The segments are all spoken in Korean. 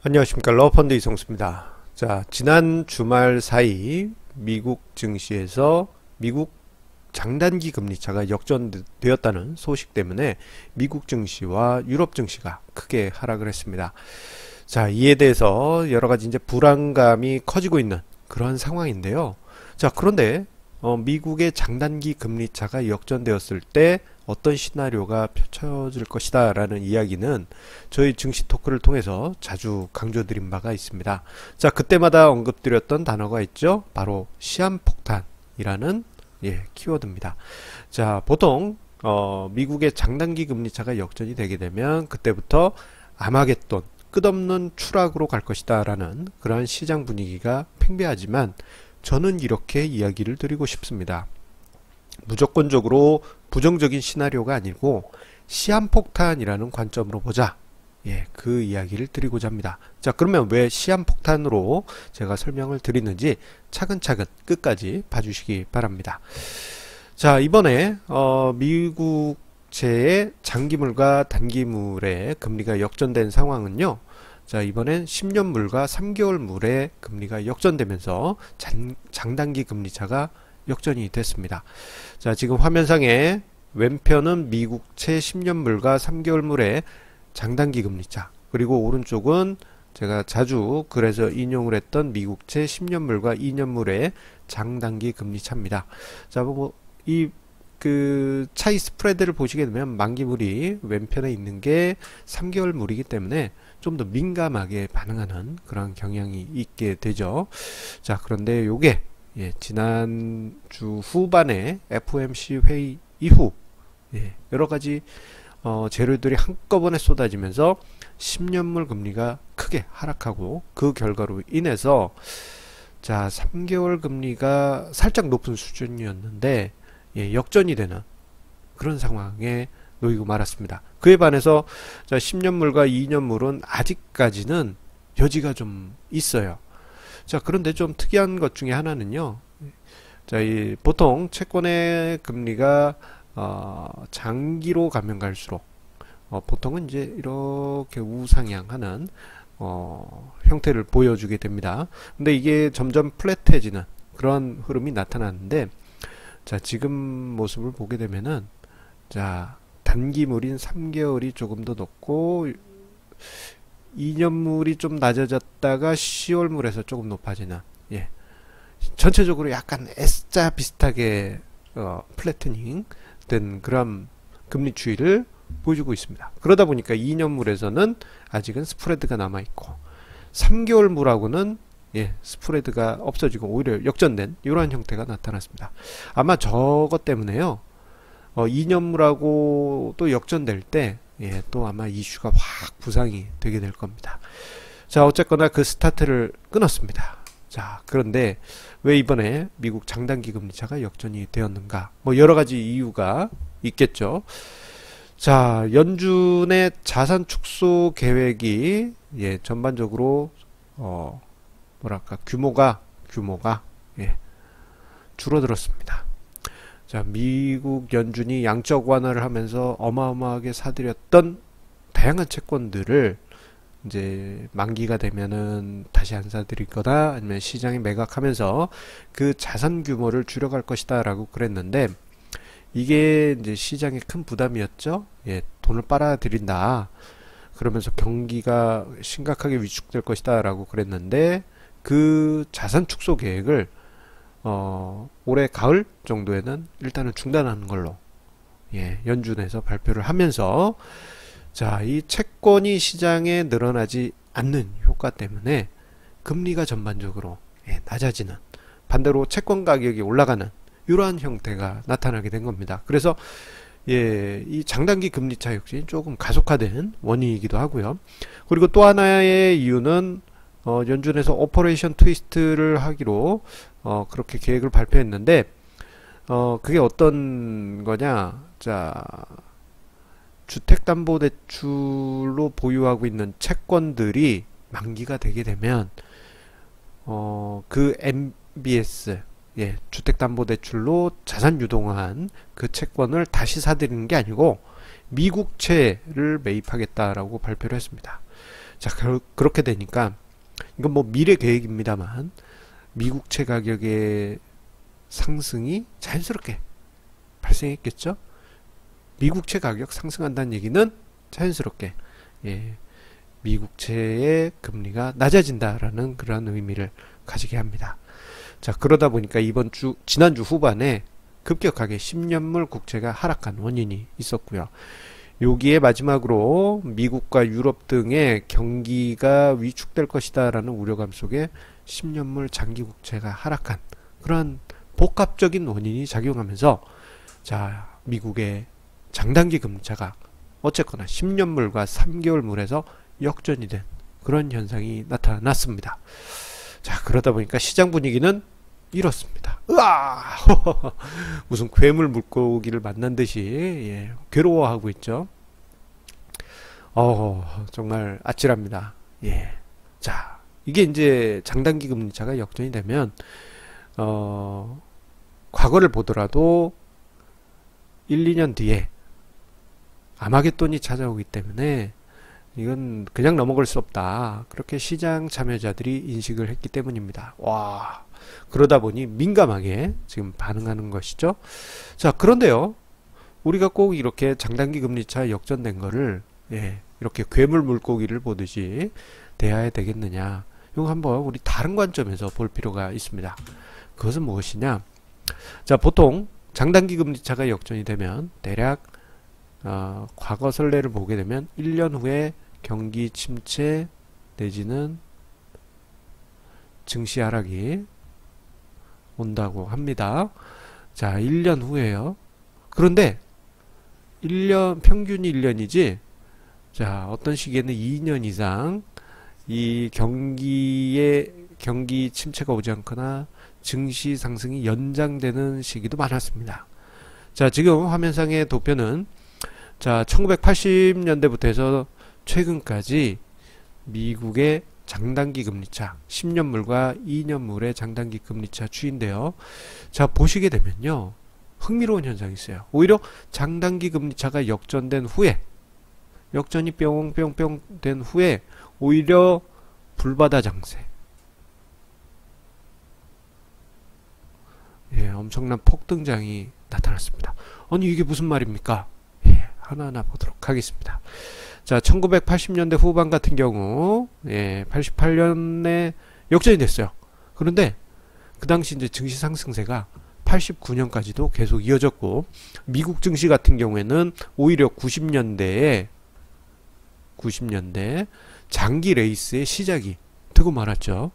안녕하십니까. 러펀드 이성수입니다. 자, 지난 주말 사이 미국 증시에서 미국 장단기 금리차가 역전되었다는 소식 때문에 미국 증시와 유럽 증시가 크게 하락을 했습니다. 자, 이에 대해서 여러 가지 이제 불안감이 커지고 있는 그런 상황인데요. 자, 그런데 미국의 장단기 금리차가 역전되었을 때 어떤 시나리오가 펼쳐질 것이다 라는 이야기는 저희 증시 토크를 통해서 자주 강조드린 바가 있습니다. 자, 그때마다 언급드렸던 단어가 있죠. 바로 시한폭탄이라는 키워드입니다. 자, 보통 미국의 장단기 금리차가 역전이 되게 되면 그때부터 아마겟돈, 끝없는 추락으로 갈 것이다 라는 그러한 시장 분위기가 팽배하지만 저는 이렇게 이야기를 드리고 싶습니다. 무조건적으로 부정적인 시나리오가 아니고 시한폭탄이라는 관점으로 보자. 그 이야기를 드리고자 합니다. 자, 그러면 왜 시한폭탄으로 제가 설명을 드리는지 차근차근 끝까지 봐주시기 바랍니다. 자, 이번에 미국채의 장기물과 단기물의 금리가 역전된 상황은요. 자, 이번엔 10년물과 3개월물의 금리가 역전되면서 장단기 금리차가 역전이 됐습니다. 자, 지금 화면상에 왼편은 미국채 10년물과 3개월물의 장단기 금리차, 그리고 오른쪽은 제가 자주 그래서 인용을 했던 미국채 10년물과 2년물의 장단기 금리차입니다. 자, 이 그 차이 스프레드를 보시게 되면 만기물이 왼편에 있는 게 3개월물이기 때문에 좀 더 민감하게 반응하는 그런 경향이 있게 되죠. 자, 그런데 요게 지난주 후반에 FOMC 회의 이후 여러가지 재료들이 한꺼번에 쏟아지면서 10년물 금리가 크게 하락하고 그 결과로 인해서 자, 3개월 금리가 살짝 높은 수준이었는데 역전이 되는 그런 상황에 놓이고 말았습니다. 그에 반해서 자, 10년물과 2년물은 아직까지는 여지가 좀 있어요. 자, 그런데 좀 특이한 것 중에 하나는요. 자, 보통 채권의 금리가 장기로 가면 갈수록 보통은 이제 이렇게 우상향하는 형태를 보여주게 됩니다. 근데 이게 점점 플랫해지는 그런 흐름이 나타나는데, 자, 지금 모습을 보게 되면은 자, 단기물인 3개월이 조금 더 높고 2년물이 좀 낮아졌다가 10월물에서 조금 높아지는 전체적으로 약간 S자 비슷하게 플래트닝 된 그런 금리 추이를 보여주고 있습니다. 그러다 보니까 2년물에서는 아직은 스프레드가 남아있고 3개월물하고는 스프레드가 없어지고 오히려 역전된 이러한 형태가 나타났습니다. 아마 저것 때문에요 2년물하고 또 역전될 때 또 아마 이슈가 확 부상이 되게 될 겁니다. 자, 어쨌거나 그 스타트를 끊었습니다. 자, 그런데 왜 이번에 미국 장단기 금리차가 역전이 되었는가? 뭐 여러가지 이유가 있겠죠. 자, 연준의 자산 축소 계획이 전반적으로 뭐랄까 규모가 줄어들었습니다. 자, 미국 연준이 양적 완화를 하면서 어마어마하게 사들였던 다양한 채권들을 이제 만기가 되면은 다시 안 사들이거나 아니면 시장에 매각하면서 그 자산 규모를 줄여갈 것이다 라고 그랬는데, 이게 이제 시장에 큰 부담이었죠. 돈을 빨아들인다 그러면서 경기가 심각하게 위축될 것이다 라고 그랬는데, 그 자산 축소 계획을 올해 가을 정도에는 일단은 중단하는 걸로 연준에서 발표를 하면서, 자, 이 채권이 시장에 늘어나지 않는 효과 때문에 금리가 전반적으로 낮아지는, 반대로 채권 가격이 올라가는 이러한 형태가 나타나게 된 겁니다. 그래서 이 장단기 금리차 역시 조금 가속화된 원인이기도 하고요. 그리고 또 하나의 이유는 연준에서 오퍼레이션 트위스트를 하기로 그렇게 계획을 발표했는데, 그게 어떤 거냐. 자, 주택담보대출로 보유하고 있는 채권들이 만기가 되게 되면 그 MBS 주택담보대출로 자산 유동한 그 채권을 다시 사들이는 게 아니고 미국채를 매입하겠다라고 발표를 했습니다. 자, 그렇게 되니까 이건 뭐 미래 계획입니다만 미국채 가격의 상승이 자연스럽게 발생했겠죠. 미국채 가격 상승한다는 얘기는 자연스럽게 예, 미국채의 금리가 낮아진다라는 그런 의미를 가지게 합니다. 자, 그러다 보니까 지난주 후반에 급격하게 10년물 국채가 하락한 원인이 있었고요. 여기에 마지막으로 미국과 유럽 등의 경기가 위축될 것이다 라는 우려감 속에 10년물 장기 국채가 하락한 그런 복합적인 원인이 작용하면서 자, 미국의 장단기 금리차가 어쨌거나 10년물과 3개월물에서 역전이 된 그런 현상이 나타났습니다. 자, 그러다 보니까 시장 분위기는 이렇습니다. 으아! 무슨 괴물 물고기를 만난 듯이 예, 괴로워하고 있죠. 정말 아찔합니다. 예. 자, 이게 이제 장단기 금리차가 역전이 되면 과거를 보더라도 1, 2년 뒤에 아마겟돈이 찾아오기 때문에 이건 그냥 넘어갈 수 없다. 그렇게 시장 참여자들이 인식을 했기 때문입니다. 와, 그러다 보니 민감하게 지금 반응하는 것이죠. 자, 그런데요, 우리가 꼭 이렇게 장단기 금리차 역전된 거를 예, 이렇게 괴물 물고기를 보듯이 대해야 되겠느냐? 이거 한번 우리 다른 관점에서 볼 필요가 있습니다. 그것은 무엇이냐? 자, 보통 장단기 금리차가 역전이 되면 대략 과거 선례를 보게 되면 1년 후에 경기 침체 내지는 증시 하락이 온다고 합니다. 자, 1년 후에요. 그런데 1년 평균이 1년이지. 자, 어떤 시기에는 2년 이상 이 경기 침체가 오지 않거나 증시 상승이 연장되는 시기도 많았습니다. 자, 지금 화면상의 도표는 자, 1980년대부터 해서 최근까지 미국의 장단기 금리차 10년물과 2년물의 장단기 금리차 추인데요. 자, 보시게 되면요, 흥미로운 현상이 있어요. 오히려 장단기 금리차가 역전된 후에, 역전이 뿅뿅뿅 된 후에 오히려 불바다 장세, 예, 엄청난 폭등장이 나타났습니다. 아니, 이게 무슨 말입니까? 예, 하나하나 보도록 하겠습니다. 자, 1980년대 후반 같은 경우, 예, 88년에 역전이 됐어요. 그런데 그 당시 이제 증시 상승세가 89년까지도 계속 이어졌고, 미국 증시 같은 경우에는 오히려 90년대 장기 레이스의 시작이 되고 말았죠.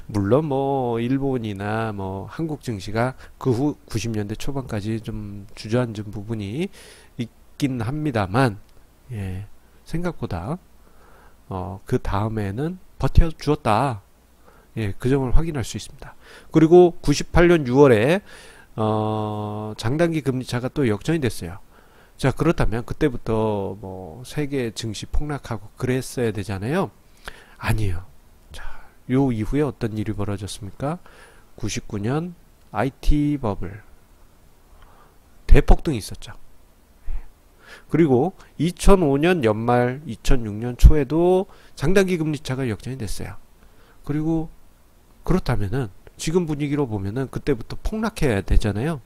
물론 뭐 일본이나 뭐 한국 증시가 그 후 90년대 초반까지 좀 주저앉은 부분이 있긴 합니다만, 예, 생각보다 그 다음에는 버텨주었다. 예, 그 점을 확인할 수 있습니다. 그리고 98년 6월에 장단기 금리차가 또 역전이 됐어요. 자, 그렇다면 그때부터 뭐 세계 증시 폭락하고 그랬어야 되잖아요. 아니에요. 자, 요 이후에 어떤 일이 벌어졌습니까? 99년 IT 버블 대폭등이 있었죠. 그리고 2005년 연말 2006년 초에도 장단기 금리차가 역전이 됐어요. 그리고 그렇다면은 지금 분위기로 보면은 그때부터 폭락해야 되잖아요.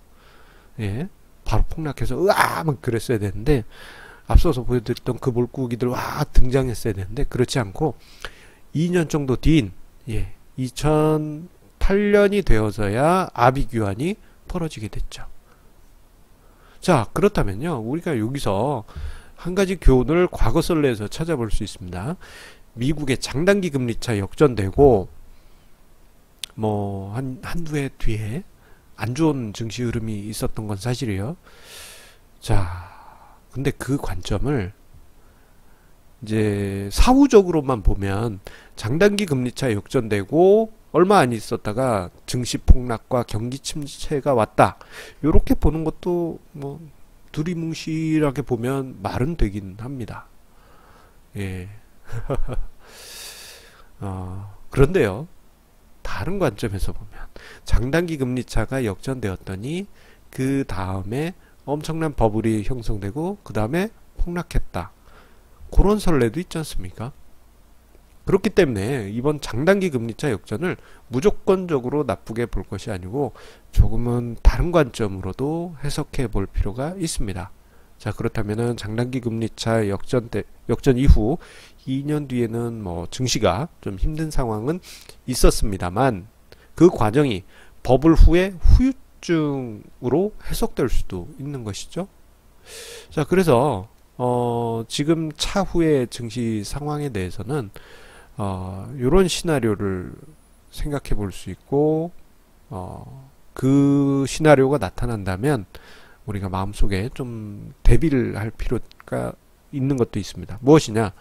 예, 바로 폭락해서 으아 막 그랬어야 되는데, 앞서서 보여드렸던 그 물고기들 와 등장했어야 되는데 그렇지 않고 2년 정도 뒤인, 예, 2008년이 되어서야 아비규환이 벌어지게 됐죠. 자, 그렇다면요, 우리가 여기서 한 가지 교훈을 과거 선례에서 찾아볼 수 있습니다. 미국의 장단기 금리차 역전되고 뭐 한두 해 뒤에 안 좋은 증시 흐름이 있었던 건 사실이에요. 자, 근데 그 관점을 이제 사후적으로만 보면 장단기 금리차 역전되고 얼마 안 있었다가 증시 폭락과 경기 침체가 왔다, 요렇게 보는 것도 뭐 두리뭉실하게 보면 말은 되긴 합니다. 예. 그런데요, 다른 관점에서 보면 장단기 금리차가 역전되었더니 그 다음에 엄청난 버블이 형성되고 그 다음에 폭락했다. 그런 선례도 있지 않습니까? 그렇기 때문에 이번 장단기 금리차 역전을 무조건적으로 나쁘게 볼 것이 아니고 조금은 다른 관점으로도 해석해 볼 필요가 있습니다. 자, 그렇다면은 장단기 금리차 역전 이후 2년 뒤에는 뭐 증시가 좀 힘든 상황은 있었습니다만 그 과정이 버블 후에 후유증으로 해석될 수도 있는 것이죠. 자, 그래서 지금 차후의 증시 상황에 대해서는 이런 시나리오를 생각해 볼 수 있고 그 시나리오가 나타난다면 우리가 마음속에 좀 대비를 할 필요가 있는 것도 있습니다. 무엇이냐?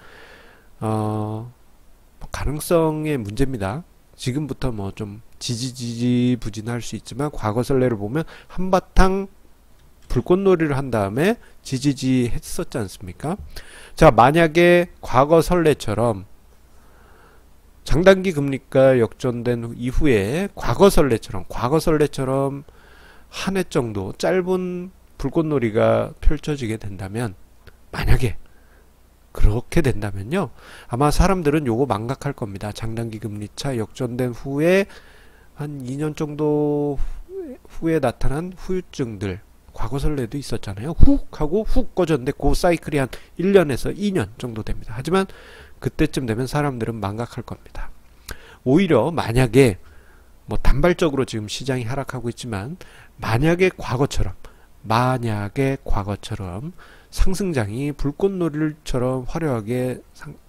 가능성의 문제입니다. 지금부터 뭐 좀 지지부진할 수 있지만 과거 선례를 보면 한바탕 불꽃놀이를 한 다음에 지지지 했었지 않습니까? 자, 만약에 과거 선례처럼 장단기 금리가 역전된 이후에 과거 선례처럼 한 해 정도 짧은 불꽃놀이가 펼쳐지게 된다면, 만약에 그렇게 된다면요, 아마 사람들은 요거 망각할 겁니다. 장단기 금리차 역전된 후에 한 2년 정도 후에 나타난 후유증들, 과거 선례도 있었잖아요. 훅 하고 훅 꺼졌는데 그 사이클이 한 1년에서 2년 정도 됩니다. 하지만 그때쯤 되면 사람들은 망각할 겁니다. 오히려 만약에 뭐 단발적으로 지금 시장이 하락하고 있지만 만약에 과거처럼 상승장이 불꽃놀이처럼 화려하게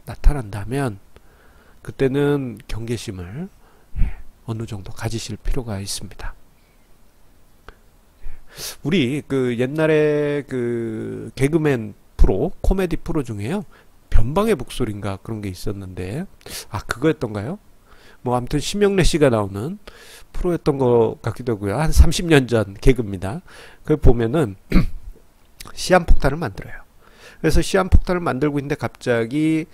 나타난다면 그때는 경계심을 어느 정도 가지실 필요가 있습니다. 우리 그 옛날에 그 개그맨 프로, 코미디 프로 중에요, 변방의 목소리인가 그런 게 있었는데, 그거였던가요? 뭐 아무튼 심영래 씨가 나오는 프로였던 것 같기도 하고요. 한 30년 전 개그입니다. 그걸 보면은 시한폭탄을 만들어요. 그래서 시한폭탄을 만들고 있는데 갑자기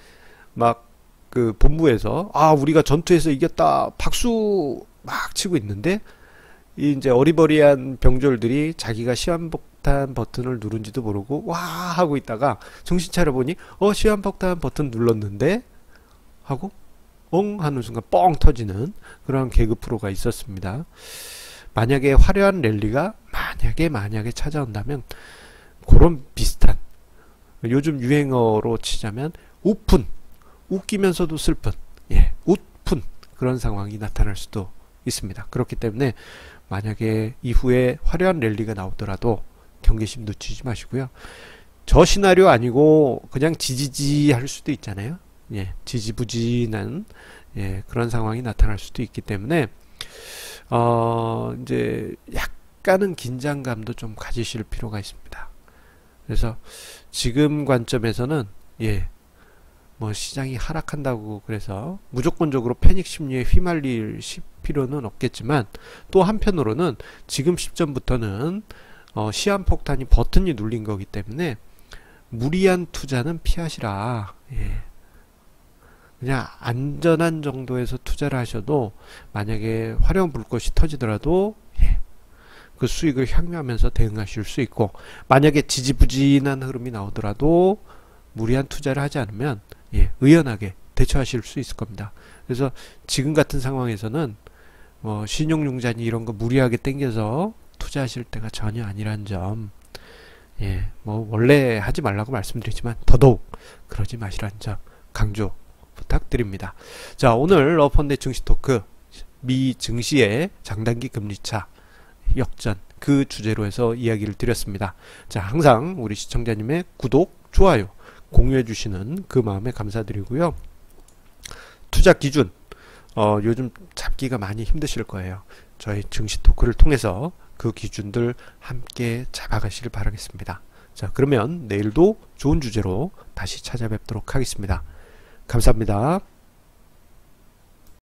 막 그 본부에서 우리가 전투에서 이겼다 박수 막 치고 있는데 이제 어리버리한 병졸들이 자기가 시한폭탄 버튼을 누른지도 모르고 와 하고 있다가 정신 차려보니 시한폭탄 버튼 눌렀는데 하고 엉 하는 순간 뻥 터지는 그런 개그 프로가 있었습니다. 만약에 화려한 랠리가 만약에 찾아온다면 그런 비슷한, 요즘 유행어로 치자면 우픈, 웃기면서도 슬픈, 웃픈 그런 상황이 나타날 수도 있습니다. 그렇기 때문에 만약에 이후에 화려한 랠리가 나오더라도 경계심 놓치지 마시고요. 저 시나리오 아니고 그냥 지지지 할 수도 있잖아요. 지지부진한 그런 상황이 나타날 수도 있기 때문에 이제 약간은 긴장감도 좀 가지실 필요가 있습니다. 그래서 지금 관점에서는 뭐 시장이 하락한다고 그래서 무조건적으로 패닉 심리에 휘말릴 필요는 없겠지만, 또 한편으로는 지금 시점부터는 시한폭탄이 버튼이 눌린 거기 때문에 무리한 투자는 피하시라. 그냥 안전한 정도에서 투자를 하셔도 만약에 화려한 불꽃이 터지더라도 그 수익을 향유하면서 대응하실 수 있고, 만약에 지지부진한 흐름이 나오더라도 무리한 투자를 하지 않으면 의연하게 대처하실 수 있을 겁니다. 그래서 지금 같은 상황에서는 신용융자니 이런 거 무리하게 땡겨서 투자하실 때가 전혀 아니란 점, 뭐 원래 하지 말라고 말씀드리지만 더더욱 그러지 마시라는 점 강조 부탁드립니다. 자, 오늘 러펀드 증시 토크, 미 증시의 장단기 금리차 역전, 그 주제로 해서 이야기를 드렸습니다. 자, 항상 우리 시청자님의 구독, 좋아요, 공유해 주시는 그 마음에 감사드리고요. 투자 기준, 요즘 잡기가 많이 힘드실 거예요. 저희 증시 토크를 통해서 그 기준들 함께 잡아가시길 바라겠습니다. 자, 그러면 내일도 좋은 주제로 다시 찾아뵙도록 하겠습니다. 감사합니다.